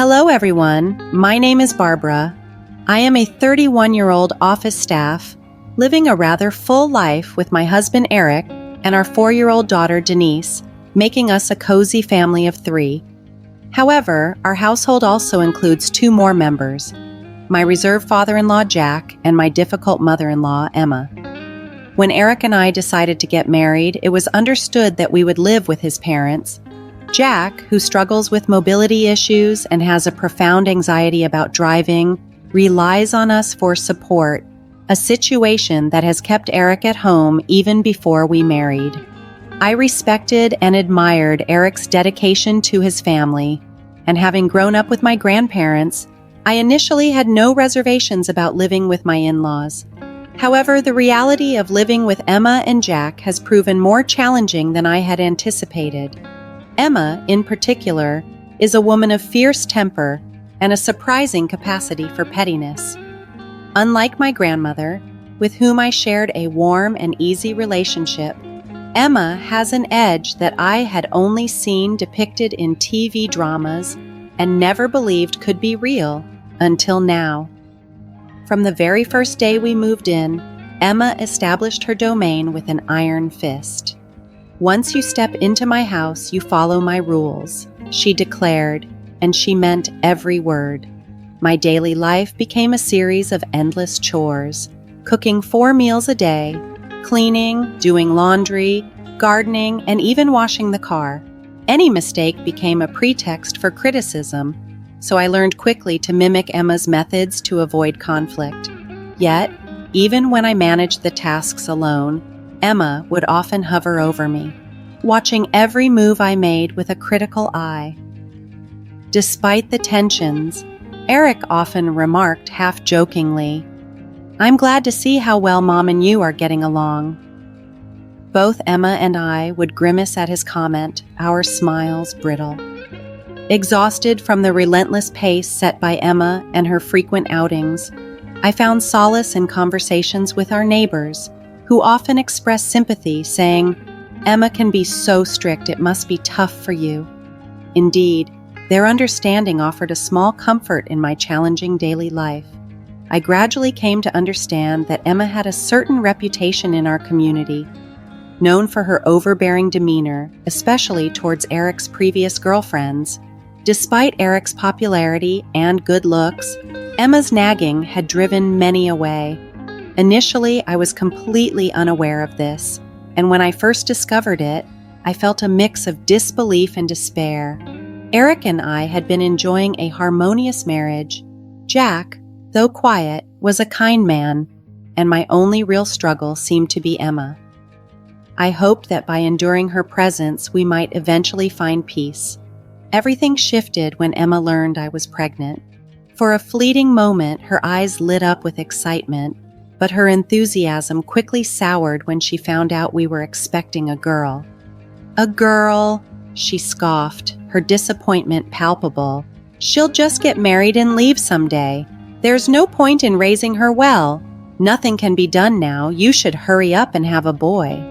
Hello, everyone. My name is Barbara. I am a 31-year-old office staff living a rather full life with my husband, Eric, and our 4-year-old daughter, Denise, making us a cozy family of 3. However, our household also includes 2 more members, my reserved father-in-law, Jack, and my difficult mother-in-law, Emma. When Eric and I decided to get married, it was understood that we would live with his parents. Jack, who struggles with mobility issues and has a profound anxiety about driving, relies on us for support, a situation that has kept Eric at home even before we married. I respected and admired Eric's dedication to his family, and having grown up with my grandparents, I initially had no reservations about living with my in-laws. However, the reality of living with Emma and Jack has proven more challenging than I had anticipated. Emma, in particular, is a woman of fierce temper and a surprising capacity for pettiness. Unlike my grandmother, with whom I shared a warm and easy relationship, Emma has an edge that I had only seen depicted in TV dramas and never believed could be real until now. From the very first day we moved in, Emma established her domain with an iron fist. "Once you step into my house, you follow my rules," she declared, and she meant every word. My daily life became a series of endless chores, cooking 4 meals a day, cleaning, doing laundry, gardening, and even washing the car. Any mistake became a pretext for criticism, so I learned quickly to mimic Emma's methods to avoid conflict. Yet, even when I managed the tasks alone, Emma would often hover over me, watching every move I made with a critical eye. Despite the tensions, Eric often remarked half-jokingly, "I'm glad to see how well Mom and you are getting along." Both Emma and I would grimace at his comment, our smiles brittle. Exhausted from the relentless pace set by Emma and her frequent outings, I found solace in conversations with our neighbors, who often expressed sympathy, saying, "Emma can be so strict, it must be tough for you." Indeed, their understanding offered a small comfort in my challenging daily life. I gradually came to understand that Emma had a certain reputation in our community, known for her overbearing demeanor, especially towards Eric's previous girlfriends. Despite Eric's popularity and good looks, Emma's nagging had driven many away. Initially, I was completely unaware of this, and when I first discovered it, I felt a mix of disbelief and despair. Eric and I had been enjoying a harmonious marriage. Jack, though quiet, was a kind man, and my only real struggle seemed to be Emma. I hoped that by enduring her presence, we might eventually find peace. Everything shifted when Emma learned I was pregnant. For a fleeting moment, her eyes lit up with excitement, but her enthusiasm quickly soured when she found out we were expecting a girl. "A girl," she scoffed, her disappointment palpable. "She'll just get married and leave someday. There's no point in raising her well. Nothing can be done now. You should hurry up and have a boy."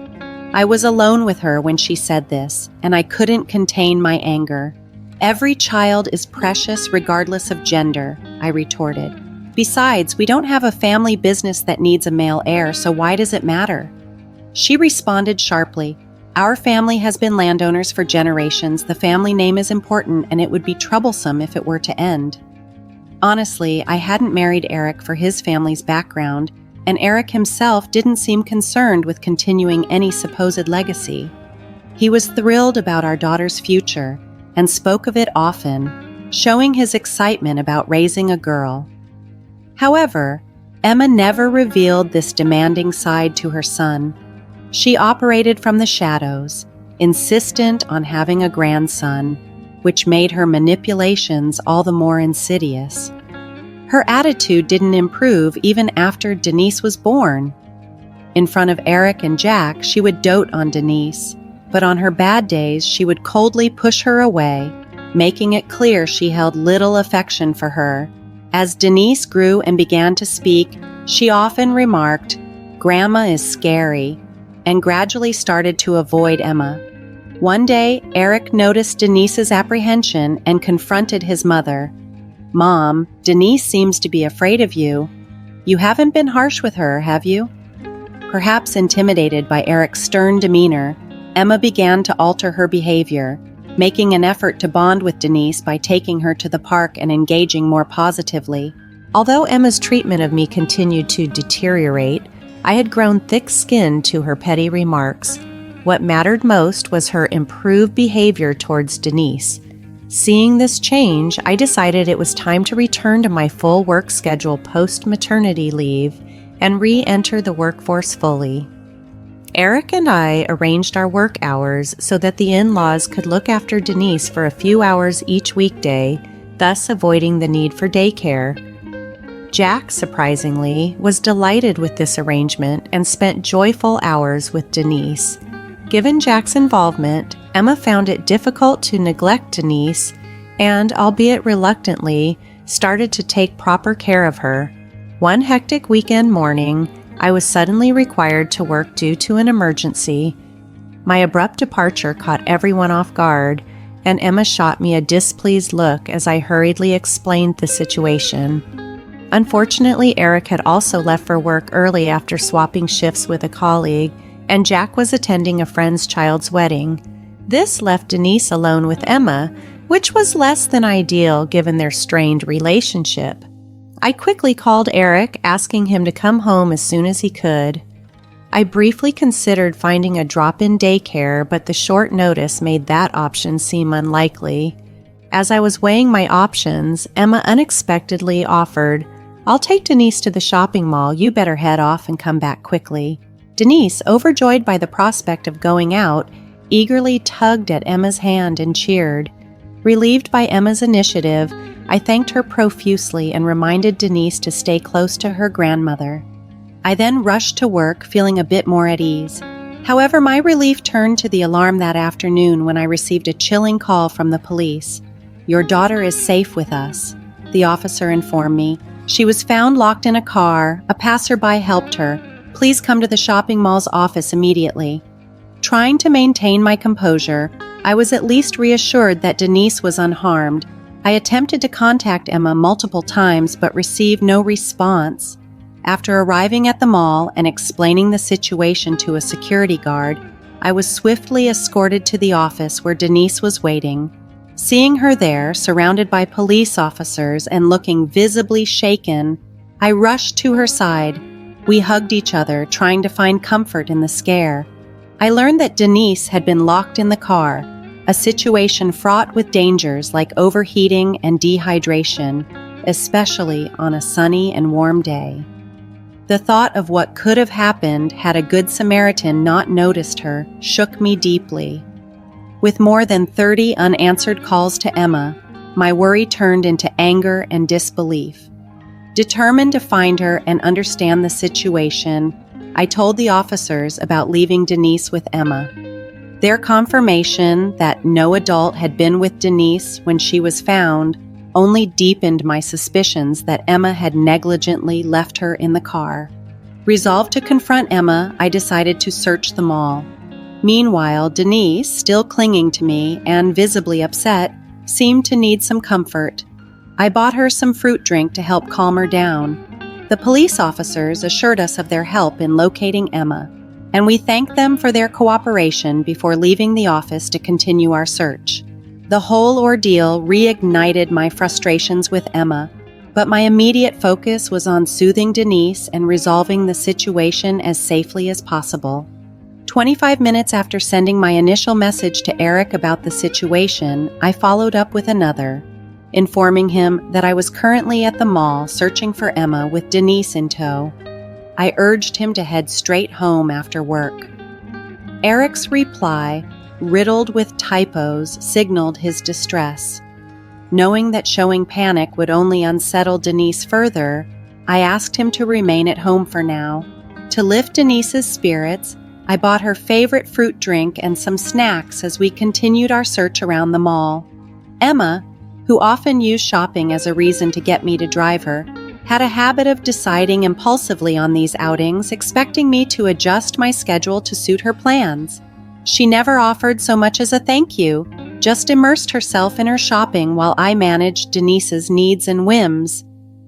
I was alone with her when she said this, and I couldn't contain my anger. "Every child is precious regardless of gender," I retorted. "Besides, we don't have a family business that needs a male heir, so why does it matter?" She responded sharply, "Our family has been landowners for generations. The family name is important, and it would be troublesome if it were to end." Honestly, I hadn't married Eric for his family's background, and Eric himself didn't seem concerned with continuing any supposed legacy. He was thrilled about our daughter's future and spoke of it often, showing his excitement about raising a girl. However, Emma never revealed this demanding side to her son. She operated from the shadows, insistent on having a grandson, which made her manipulations all the more insidious. Her attitude didn't improve even after Denise was born. In front of Eric and Jack, she would dote on Denise, but on her bad days, she would coldly push her away, making it clear she held little affection for her. As Denise grew and began to speak, she often remarked, "Grandma is scary," and gradually started to avoid Emma. One day, Eric noticed Denise's apprehension and confronted his mother, "Mom, Denise seems to be afraid of you. You haven't been harsh with her, have you?" Perhaps intimidated by Eric's stern demeanor, Emma began to alter her behavior, making an effort to bond with Denise by taking her to the park and engaging more positively. Although Emma's treatment of me continued to deteriorate, I had grown thick-skinned to her petty remarks. What mattered most was her improved behavior towards Denise. Seeing this change, I decided it was time to return to my full work schedule post-maternity leave and re-enter the workforce fully. Eric and I arranged our work hours so that the in-laws could look after Denise for a few hours each weekday, thus avoiding the need for daycare. Jack, surprisingly, was delighted with this arrangement and spent joyful hours with Denise. Given Jack's involvement, Emma found it difficult to neglect Denise and, albeit reluctantly, started to take proper care of her. One hectic weekend morning, I was suddenly required to work due to an emergency. My abrupt departure caught everyone off guard, and Emma shot me a displeased look as I hurriedly explained the situation. Unfortunately, Eric had also left for work early after swapping shifts with a colleague, and Jack was attending a friend's child's wedding. This left Denise alone with Emma, which was less than ideal given their strained relationship. I quickly called Eric, asking him to come home as soon as he could. I briefly considered finding a drop-in daycare, but the short notice made that option seem unlikely. As I was weighing my options, Emma unexpectedly offered, "I'll take Denise to the shopping mall. You better head off and come back quickly." Denise, overjoyed by the prospect of going out, eagerly tugged at Emma's hand and cheered. Relieved by Emma's initiative, I thanked her profusely and reminded Denise to stay close to her grandmother. I then rushed to work, feeling a bit more at ease. However, my relief turned to the alarm that afternoon when I received a chilling call from the police. "Your daughter is safe with us," the officer informed me. "She was found locked in a car. A passerby helped her. Please come to the shopping mall's office immediately." Trying to maintain my composure, I was at least reassured that Denise was unharmed. I attempted to contact Emma multiple times but received no response. After arriving at the mall and explaining the situation to a security guard, I was swiftly escorted to the office where Denise was waiting. Seeing her there, surrounded by police officers and looking visibly shaken, I rushed to her side. We hugged each other, trying to find comfort in the scare. I learned that Denise had been locked in the car, a situation fraught with dangers like overheating and dehydration, especially on a sunny and warm day. The thought of what could have happened had a Good Samaritan not noticed her shook me deeply. With more than 30 unanswered calls to Emma, my worry turned into anger and disbelief. Determined to find her and understand the situation, I told the officers about leaving Denise with Emma. Their confirmation that no adult had been with Denise when she was found only deepened my suspicions that Emma had negligently left her in the car. Resolved to confront Emma, I decided to search the mall. Meanwhile, Denise, still clinging to me and visibly upset, seemed to need some comfort. I bought her some fruit drink to help calm her down. The police officers assured us of their help in locating Emma, and we thanked them for their cooperation before leaving the office to continue our search. The whole ordeal reignited my frustrations with Emma, but my immediate focus was on soothing Denise and resolving the situation as safely as possible. 25 minutes after sending my initial message to Eric about the situation, I followed up with another, informing him that I was currently at the mall searching for Emma with Denise in tow. I urged him to head straight home after work. Eric's reply, riddled with typos, signaled his distress. Knowing that showing panic would only unsettle Denise further, I asked him to remain at home for now. To lift Denise's spirits, I bought her favorite fruit drink and some snacks as we continued our search around the mall. Emma, who often used shopping as a reason to get me to drive her, had a habit of deciding impulsively on these outings, expecting me to adjust my schedule to suit her plans. She never offered so much as a thank you, just immersed herself in her shopping while I managed Denise's needs and whims.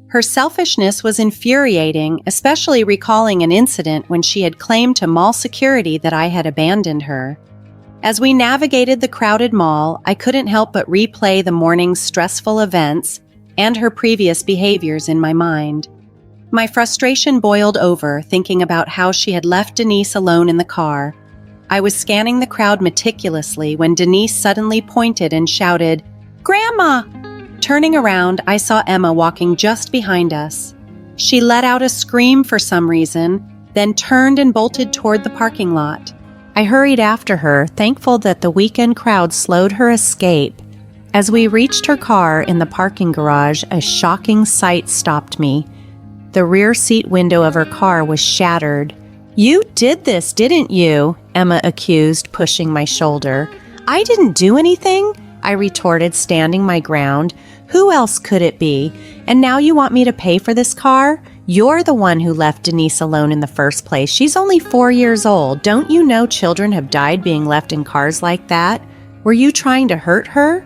Her selfishness was infuriating, especially recalling an incident when she had claimed to mall security that I had abandoned her. As we navigated the crowded mall, I couldn't help but replay the morning's stressful events and her previous behaviors in my mind. My frustration boiled over thinking about how she had left Denise alone in the car. I was scanning the crowd meticulously when Denise suddenly pointed and shouted, "Grandma!" Turning around, I saw Emma walking just behind us. She let out a scream for some reason, then turned and bolted toward the parking lot. I hurried after her, thankful that the weekend crowd slowed her escape. As we reached her car in the parking garage, a shocking sight stopped me. The rear seat window of her car was shattered. "You did this, didn't you?" Emma accused, pushing my shoulder. "I didn't do anything," I retorted, standing my ground. "Who else could it be? And now you want me to pay for this car? You're the one who left Denise alone in the first place. She's only 4 years old. Don't you know children have died being left in cars like that? Were you trying to hurt her?"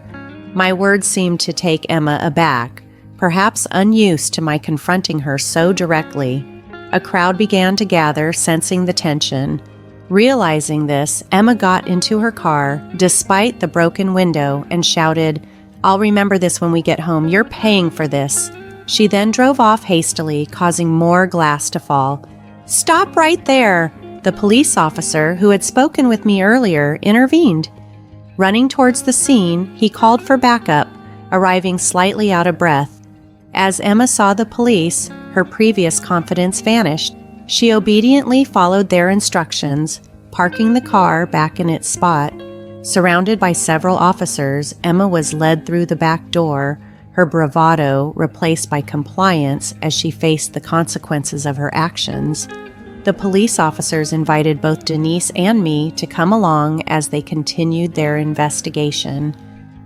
My words seemed to take Emma aback, perhaps unused to my confronting her so directly. A crowd began to gather, sensing the tension. Realizing this, Emma got into her car, despite the broken window, and shouted, "I'll remember this when we get home. You're paying for this." She then drove off hastily, causing more glass to fall. "Stop right there!" The police officer, who had spoken with me earlier, intervened. Running towards the scene, he called for backup, arriving slightly out of breath. As Emma saw the police, her previous confidence vanished. She obediently followed their instructions, parking the car back in its spot. Surrounded by several officers, Emma was led through the back door, her bravado replaced by compliance as she faced the consequences of her actions. The police officers invited both Denise and me to come along as they continued their investigation.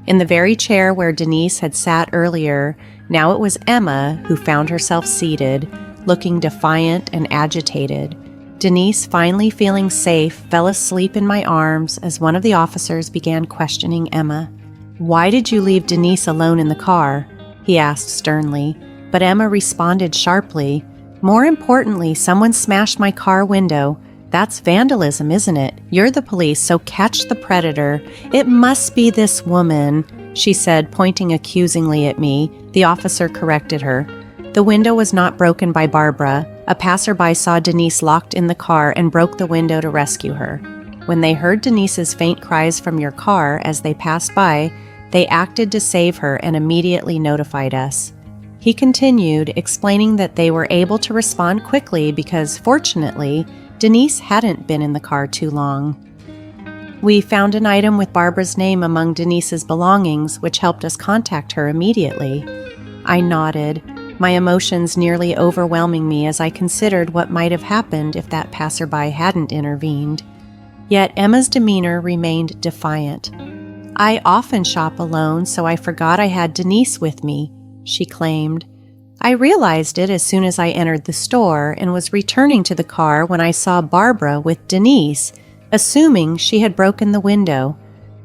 In the very chair where Denise had sat earlier, now it was Emma who found herself seated, looking defiant and agitated. Denise, finally feeling safe, fell asleep in my arms as one of the officers began questioning Emma. "Why did you leave Denise alone in the car?" he asked sternly, but Emma responded sharply, "More importantly, someone smashed my car window. That's vandalism, isn't it? You're the police, so catch the predator. It must be this woman," she said, pointing accusingly at me. The officer corrected her. The window was not broken by Barbara. A passerby saw Denise locked in the car and broke the window to rescue her. When they heard Denise's faint cries from your car as they passed by, they acted to save her and immediately notified us. He continued, explaining that they were able to respond quickly because, fortunately, Denise hadn't been in the car too long. We found an item with Barbara's name among Denise's belongings, which helped us contact her immediately. I nodded, my emotions nearly overwhelming me as I considered what might have happened if that passerby hadn't intervened. Yet Emma's demeanor remained defiant. "I often shop alone, so I forgot I had Denise with me," she claimed. "I realized it as soon as I entered the store and was returning to the car when I saw Barbara with Denise, assuming she had broken the window."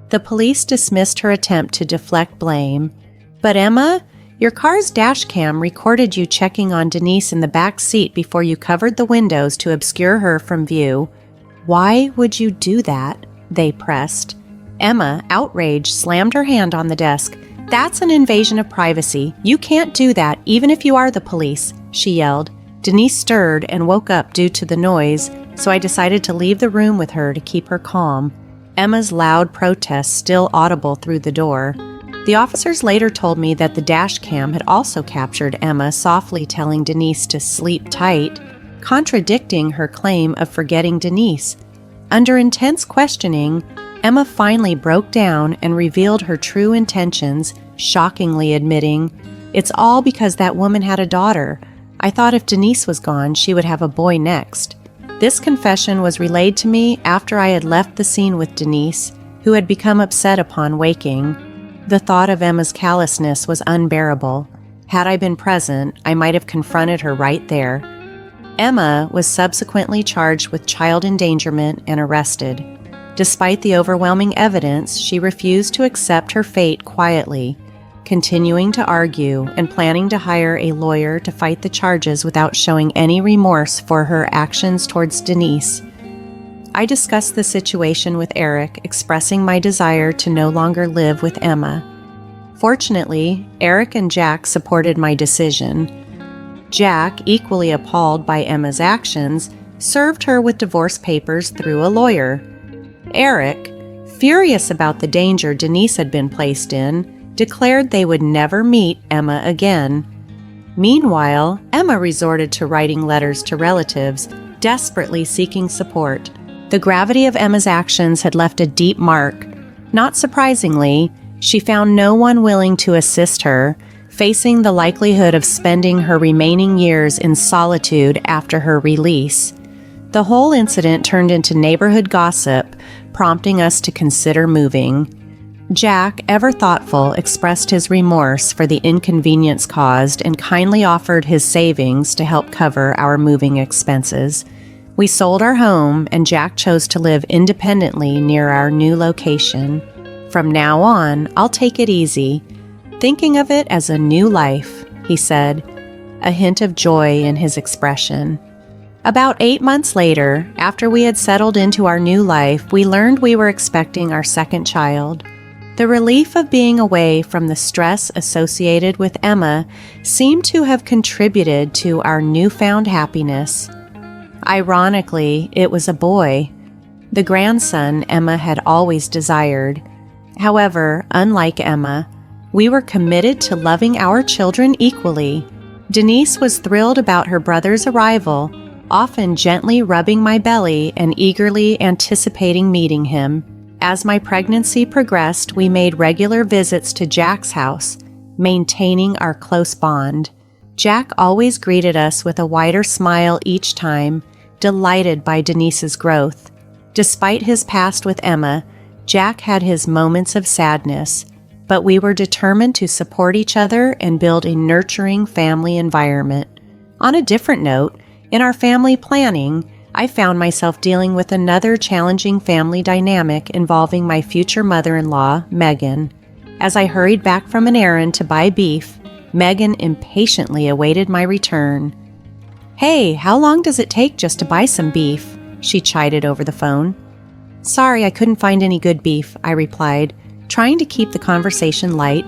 The police dismissed her attempt to deflect blame. "But Emma, your car's dash cam recorded you checking on Denise in the back seat before you covered the windows to obscure her from view. Why would you do that?" they pressed. Emma, outraged, slammed her hand on the desk. "That's an invasion of privacy. You can't do that, even if you are the police," she yelled. Denise stirred and woke up due to the noise, so I decided to leave the room with her to keep her calm. Emma's loud protests still audible through the door. The officers later told me that the dash cam had also captured Emma softly telling Denise to sleep tight, contradicting her claim of forgetting Denise. Under intense questioning, Emma finally broke down and revealed her true intentions, shockingly admitting, "It's all because that woman had a daughter. I thought if Denise was gone, she would have a boy next." This confession was relayed to me after I had left the scene with Denise, who had become upset upon waking. The thought of Emma's callousness was unbearable. Had I been present, I might have confronted her right there. Emma was subsequently charged with child endangerment and arrested. Despite the overwhelming evidence, she refused to accept her fate quietly, continuing to argue and planning to hire a lawyer to fight the charges without showing any remorse for her actions towards Denise. I discussed the situation with Eric, expressing my desire to no longer live with Emma. Fortunately, Eric and Jack supported my decision. Jack, equally appalled by Emma's actions, served her with divorce papers through a lawyer. Eric, furious about the danger Denise had been placed in, declared they would never meet Emma again. Meanwhile, Emma resorted to writing letters to relatives, desperately seeking support. The gravity of Emma's actions had left a deep mark. Not surprisingly, she found no one willing to assist her, facing the likelihood of spending her remaining years in solitude after her release. The whole incident turned into neighborhood gossip, prompting us to consider moving. Jack, ever thoughtful, expressed his remorse for the inconvenience caused and kindly offered his savings to help cover our moving expenses. We sold our home, and Jack chose to live independently near our new location. From now on, I'll take it easy, thinking of it as a new life, he said, a hint of joy in his expression. About 8 months later, after we had settled into our new life, we learned we were expecting our second child. The relief of being away from the stress associated with Emma seemed to have contributed to our newfound happiness. Ironically, it was a boy, the grandson Emma had always desired. However, unlike Emma, we were committed to loving our children equally. Denise was thrilled about her brother's arrival, often gently rubbing my belly and eagerly anticipating meeting him. As my pregnancy progressed, we made regular visits to Jack's house, maintaining our close bond. Jack always greeted us with a wider smile each time, delighted by Denise's growth. Despite his past with Emma, Jack had his moments of sadness, but we were determined to support each other and build a nurturing family environment. On a different note, in our family planning, I found myself dealing with another challenging family dynamic involving my future mother-in-law, Megan. As I hurried back from an errand to buy beef, Megan impatiently awaited my return. "Hey, how long does it take just to buy some beef?" she chided over the phone. "Sorry, I couldn't find any good beef," I replied, trying to keep the conversation light.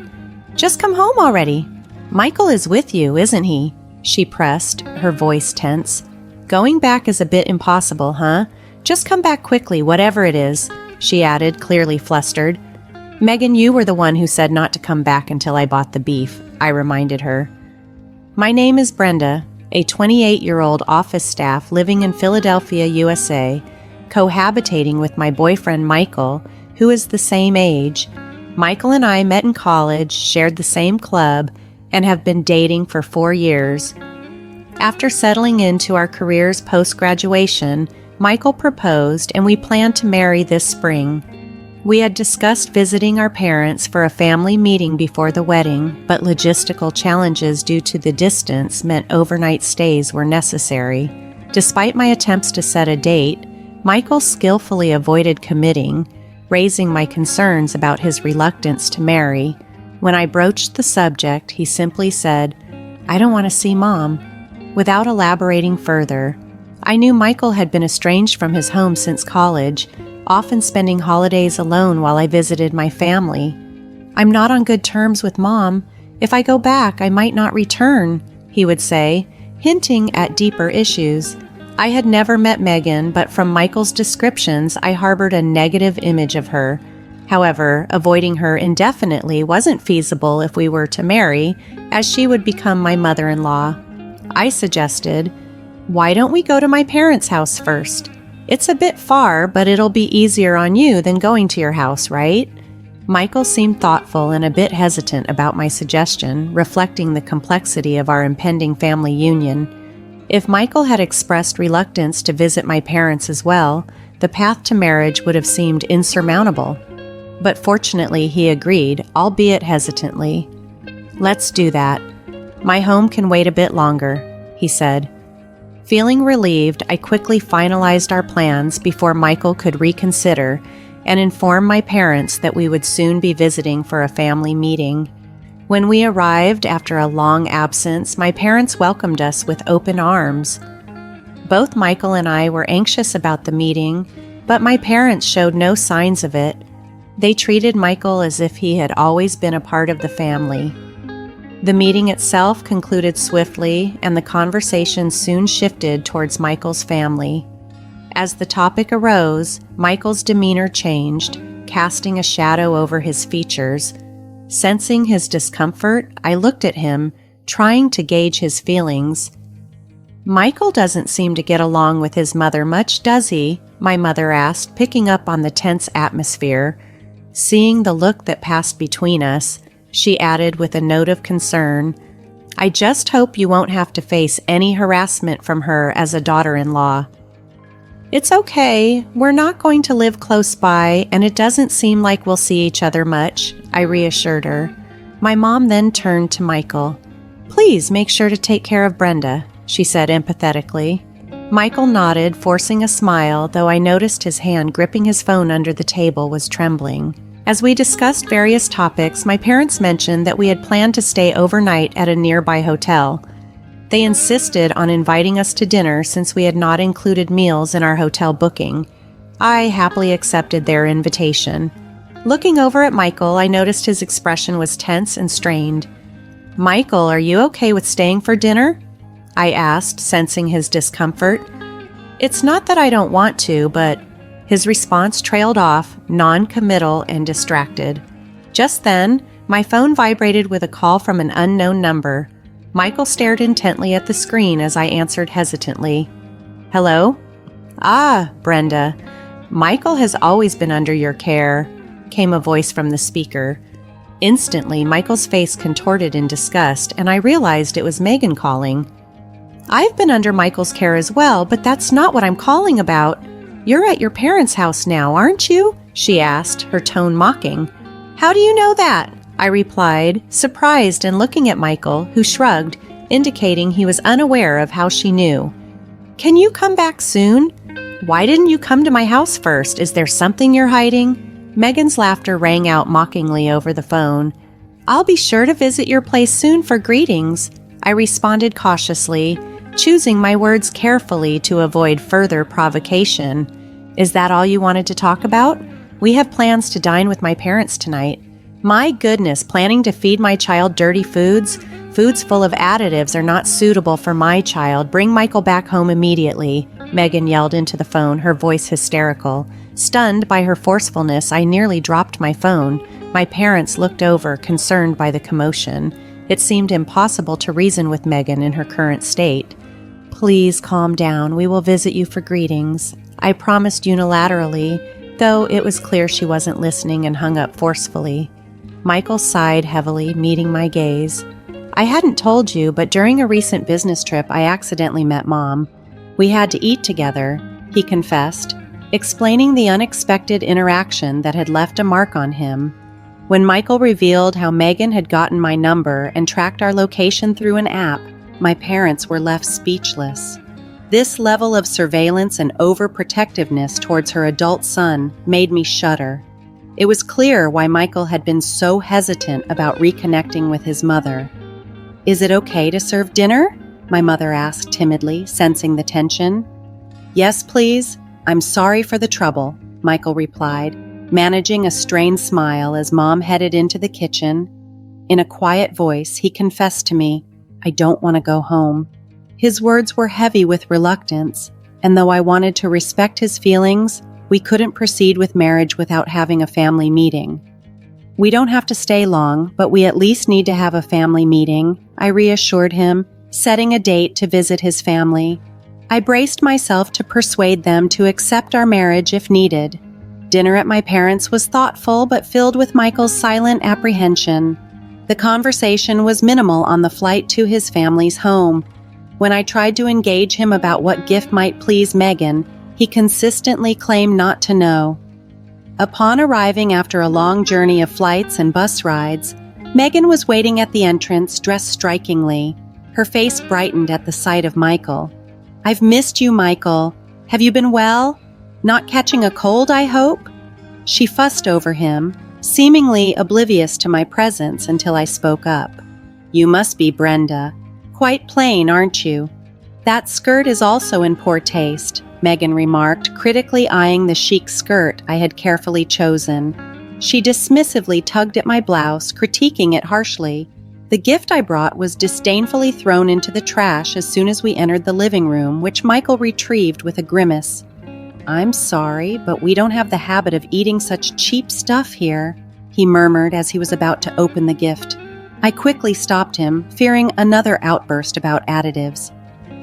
"Just come home already. Michael is with you, isn't he?" she pressed, her voice tense. "Going back is a bit impossible, huh? Just come back quickly, whatever it is," she added, clearly flustered. "Megan, you were the one who said not to come back until I bought the beef," I reminded her. "My name is Brenda, a 28-year-old office staff living in Philadelphia, USA, cohabitating with my boyfriend Michael, who is the same age. Michael and I met in college, shared the same club, and have been dating for 4 years. After settling into our careers post-graduation, Michael proposed and we planned to marry this spring. We had discussed visiting our parents for a family meeting before the wedding, but logistical challenges due to the distance meant overnight stays were necessary. Despite my attempts to set a date, Michael skillfully avoided committing, raising my concerns about his reluctance to marry. When I broached the subject, he simply said, "I don't want to see Mom," without elaborating further. I knew Michael had been estranged from his home since college, often spending holidays alone while I visited my family. "I'm not on good terms with Mom. If I go back, I might not return," he would say, hinting at deeper issues. I had never met Megan, but from Michael's descriptions, I harbored a negative image of her. However, avoiding her indefinitely wasn't feasible if we were to marry, as she would become my mother-in-law. I suggested, "Why don't we go to my parents' house first? It's a bit far, but it'll be easier on you than going to your house, right?" Michael seemed thoughtful and a bit hesitant about my suggestion, reflecting the complexity of our impending family union. If Michael had expressed reluctance to visit my parents as well, the path to marriage would have seemed insurmountable. But fortunately, he agreed, albeit hesitantly. "Let's do that. My home can wait a bit longer," he said. Feeling relieved, I quickly finalized our plans before Michael could reconsider, and inform my parents that we would soon be visiting for a family meeting. When we arrived after a long absence, my parents welcomed us with open arms. Both Michael and I were anxious about the meeting, but my parents showed no signs of it. They treated Michael as if he had always been a part of the family. The meeting itself concluded swiftly, and the conversation soon shifted towards Michael's family. As the topic arose, Michael's demeanor changed, casting a shadow over his features. Sensing his discomfort, I looked at him, trying to gauge his feelings. "Michael doesn't seem to get along with his mother much, does he?" my mother asked, picking up on the tense atmosphere. Seeing the look that passed between us, she added with a note of concern, "I just hope you won't have to face any harassment from her as a daughter-in-law." "It's okay. We're not going to live close by, and it doesn't seem like we'll see each other much," I reassured her. My mom then turned to Michael. "Please make sure to take care of Brenda," she said empathetically. Michael nodded, forcing a smile, though I noticed his hand gripping his phone under the table was trembling. As we discussed various topics, my parents mentioned that we had planned to stay overnight at a nearby hotel. They insisted on inviting us to dinner since we had not included meals in our hotel booking. I happily accepted their invitation. Looking over at Michael, I noticed his expression was tense and strained. "Michael, are you okay with staying for dinner?" I asked, sensing his discomfort. "It's not that I don't want to, but..." His response trailed off, non-committal and distracted. Just then, my phone vibrated with a call from an unknown number. Michael stared intently at the screen as I answered hesitantly. "Hello?" "Ah, Brenda. Michael has always been under your care," came a voice from the speaker. Instantly, Michael's face contorted in disgust, and I realized it was Megan calling. "I've been under Michael's care as well, but that's not what I'm calling about. You're at your parents' house now, aren't you?" she asked, her tone mocking. "How do you know that?" I replied, surprised and looking at Michael, who shrugged, indicating he was unaware of how she knew. "Can you come back soon? Why didn't you come to my house first? Is there something you're hiding?" Megan's laughter rang out mockingly over the phone. "I'll be sure to visit your place soon for greetings," I responded cautiously, choosing my words carefully to avoid further provocation. "Is that all you wanted to talk about? We have plans to dine with my parents tonight." "My goodness, planning to feed my child dirty foods? Foods full of additives are not suitable for my child. Bring Michael back home immediately," Megan yelled into the phone, her voice hysterical. Stunned by her forcefulness, I nearly dropped my phone. My parents looked over, concerned by the commotion. It seemed impossible to reason with Megan in her current state. "Please calm down. We will visit you for greetings," I promised unilaterally, though it was clear she wasn't listening and hung up forcefully. Michael sighed heavily, meeting my gaze. "I hadn't told you, but during a recent business trip, I accidentally met Mom. We had to eat together," he confessed, explaining the unexpected interaction that had left a mark on him. When Michael revealed how Megan had gotten my number and tracked our location through an app, my parents were left speechless. This level of surveillance and overprotectiveness towards her adult son made me shudder. It was clear why Michael had been so hesitant about reconnecting with his mother. "Is it okay to serve dinner?" my mother asked timidly, sensing the tension. "Yes, please. I'm sorry for the trouble," Michael replied, managing a strained smile as Mom headed into the kitchen. In a quiet voice, he confessed to me, "I don't want to go home." His words were heavy with reluctance, and though I wanted to respect his feelings, we couldn't proceed with marriage without having a family meeting. "We don't have to stay long, but we at least need to have a family meeting," I reassured him, setting a date to visit his family. I braced myself to persuade them to accept our marriage if needed. Dinner at my parents' was thoughtful but filled with Michael's silent apprehension. The conversation was minimal on the flight to his family's home. When I tried to engage him about what gift might please Megan, he consistently claimed not to know. Upon arriving after a long journey of flights and bus rides, Megan was waiting at the entrance, dressed strikingly. Her face brightened at the sight of Michael. "I've missed you, Michael. Have you been well? Not catching a cold, I hope?" She fussed over him, seemingly oblivious to my presence until I spoke up. "You must be Brenda. Quite plain, aren't you?" "That skirt is also in poor taste," Megan remarked, critically eyeing the chic skirt I had carefully chosen. She dismissively tugged at my blouse, critiquing it harshly. The gift I brought was disdainfully thrown into the trash as soon as we entered the living room, which Michael retrieved with a grimace. "I'm sorry, but we don't have the habit of eating such cheap stuff here," he murmured as he was about to open the gift. I quickly stopped him, fearing another outburst about additives.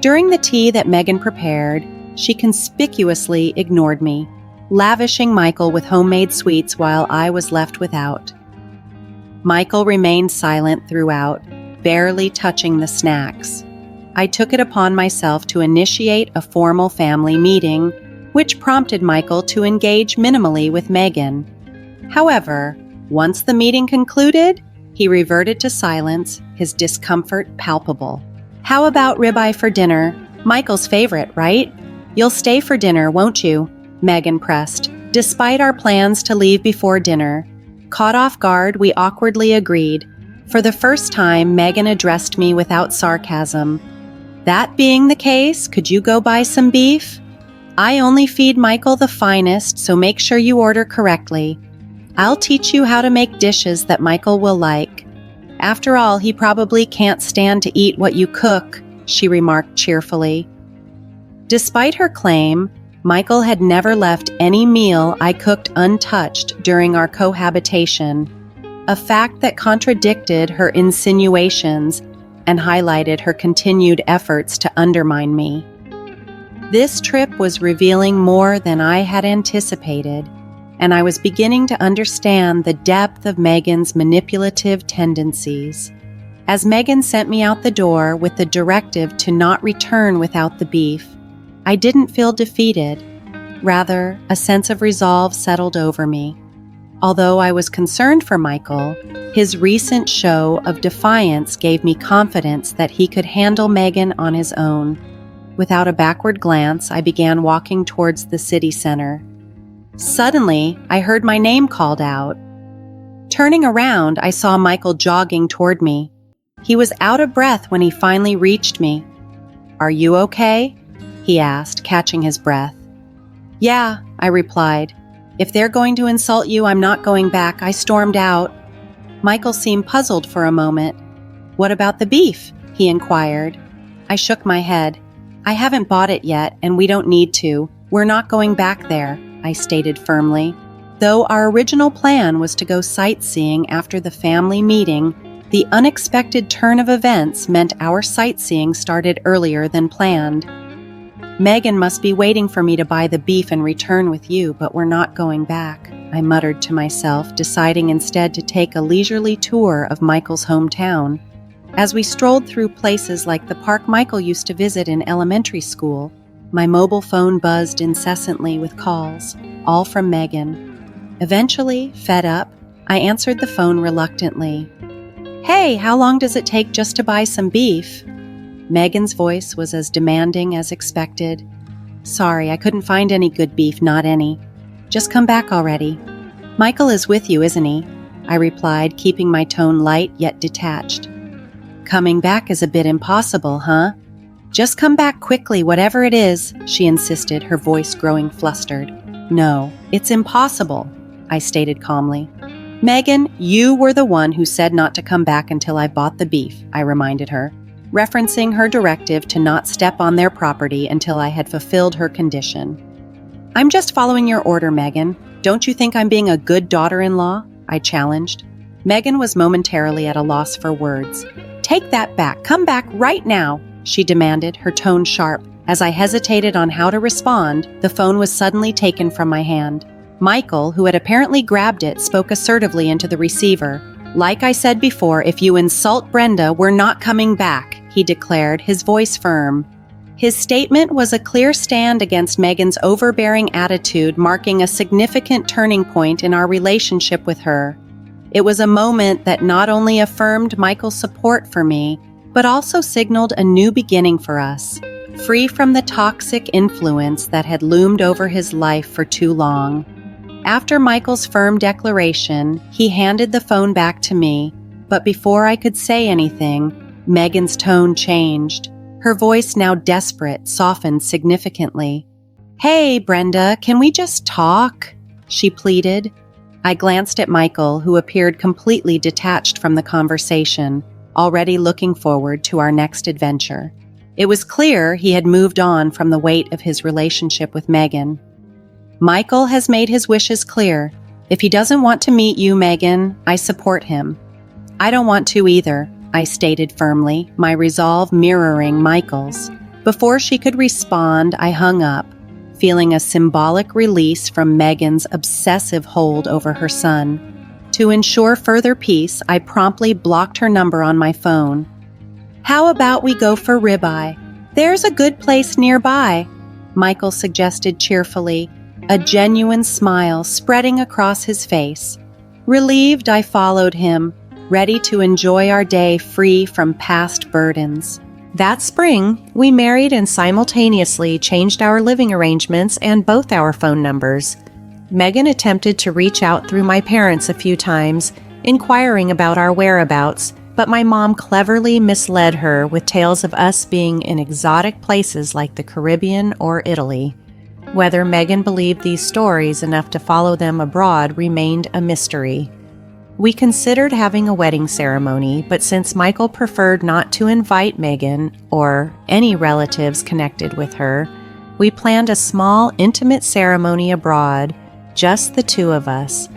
During the tea that Megan prepared, she conspicuously ignored me, lavishing Michael with homemade sweets while I was left without. Michael remained silent throughout, barely touching the snacks. I took it upon myself to initiate a formal family meeting, which prompted Michael to engage minimally with Megan. However, once the meeting concluded, he reverted to silence, his discomfort palpable. "How about ribeye for dinner? Michael's favorite, right? You'll stay for dinner, won't you?" Megan pressed, despite our plans to leave before dinner. Caught off guard, we awkwardly agreed. For the first time, Megan addressed me without sarcasm. "That being the case, could you go buy some beef? I only feed Michael the finest, so make sure you order correctly. I'll teach you how to make dishes that Michael will like. After all, he probably can't stand to eat what you cook," she remarked cheerfully. Despite her claim, Michael had never left any meal I cooked untouched during our cohabitation, a fact that contradicted her insinuations and highlighted her continued efforts to undermine me. This trip was revealing more than I had anticipated, and I was beginning to understand the depth of Megan's manipulative tendencies. As Megan sent me out the door with the directive to not return without the beef, I didn't feel defeated. Rather, a sense of resolve settled over me. Although I was concerned for Michael, his recent show of defiance gave me confidence that he could handle Megan on his own. Without a backward glance, I began walking towards the city center. Suddenly, I heard my name called out. Turning around, I saw Michael jogging toward me. He was out of breath when he finally reached me. "Are you okay?" he asked, catching his breath. "Yeah," I replied. "If they're going to insult you, I'm not going back." I stormed out. Michael seemed puzzled for a moment. "What about the beef?" he inquired. I shook my head. "I haven't bought it yet, and we don't need to. We're not going back there," I stated firmly. Though our original plan was to go sightseeing after the family meeting, the unexpected turn of events meant our sightseeing started earlier than planned. "Megan must be waiting for me to buy the beef and return with you, but we're not going back," I muttered to myself, deciding instead to take a leisurely tour of Michael's hometown. As we strolled through places like the park Michael used to visit in elementary school, my mobile phone buzzed incessantly with calls, all from Megan. Eventually, fed up, I answered the phone reluctantly. "Hey, how long does it take just to buy some beef?" Megan's voice was as demanding as expected. "Sorry, I couldn't find any good beef, not any. Just come back already." "Michael is with you, isn't he?" I replied, keeping my tone light yet detached. "Coming back is a bit impossible, huh?" "Just come back quickly, whatever it is," she insisted, her voice growing flustered. "No, it's impossible," I stated calmly. "Megan, you were the one who said not to come back until I bought the beef," I reminded her, referencing her directive to not step on their property until I had fulfilled her condition. "I'm just following your order, Megan. Don't you think I'm being a good daughter-in-law?" I challenged. Megan was momentarily at a loss for words. "Take that back. Come back right now," she demanded, her tone sharp. As I hesitated on how to respond, the phone was suddenly taken from my hand. Michael, who had apparently grabbed it, spoke assertively into the receiver. "Like I said before, if you insult Brenda, we're not coming back," he declared, his voice firm. His statement was a clear stand against Megan's overbearing attitude, marking a significant turning point in our relationship with her. It was a moment that not only affirmed Michael's support for me, but also signaled a new beginning for us, free from the toxic influence that had loomed over his life for too long. After Michael's firm declaration, he handed the phone back to me, but before I could say anything, Megan's tone changed. Her voice, now desperate, softened significantly. "Hey, Brenda, can we just talk?" she pleaded. I glanced at Michael, who appeared completely detached from the conversation, already looking forward to our next adventure. It was clear he had moved on from the weight of his relationship with Megan. "Michael has made his wishes clear. If he doesn't want to meet you, Megan, I support him." "I don't want to either," I stated firmly, my resolve mirroring Michael's. Before she could respond, I hung up, feeling a symbolic release from Megan's obsessive hold over her son. To ensure further peace, I promptly blocked her number on my phone. "How about we go for ribeye? There's a good place nearby," Michael suggested cheerfully, a genuine smile spreading across his face. Relieved, I followed him, ready to enjoy our day free from past burdens. That spring, we married and simultaneously changed our living arrangements and both our phone numbers. Megan attempted to reach out through my parents a few times, inquiring about our whereabouts, but my mom cleverly misled her with tales of us being in exotic places like the Caribbean or Italy. Whether Megan believed these stories enough to follow them abroad remained a mystery. We considered having a wedding ceremony, but since Michael preferred not to invite Megan or any relatives connected with her, we planned a small, intimate ceremony abroad, just the two of us.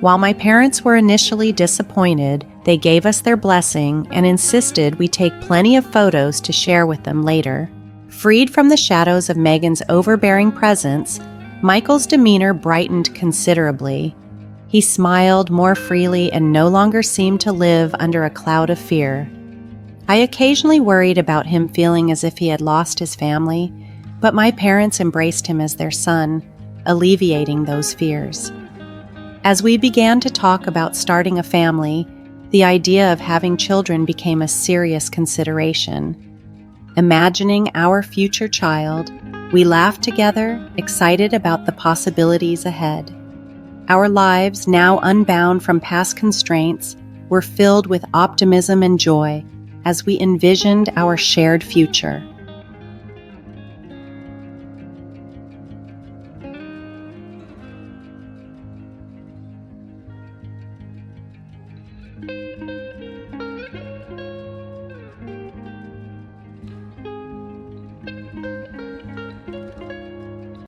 While my parents were initially disappointed, they gave us their blessing and insisted we take plenty of photos to share with them later. Freed from the shadows of Megan's overbearing presence, Michael's demeanor brightened considerably. He smiled more freely and no longer seemed to live under a cloud of fear. I occasionally worried about him feeling as if he had lost his family, but my parents embraced him as their son, alleviating those fears. As we began to talk about starting a family, the idea of having children became a serious consideration. Imagining our future child, we laughed together, excited about the possibilities ahead. Our lives, now unbound from past constraints, were filled with optimism and joy as we envisioned our shared future.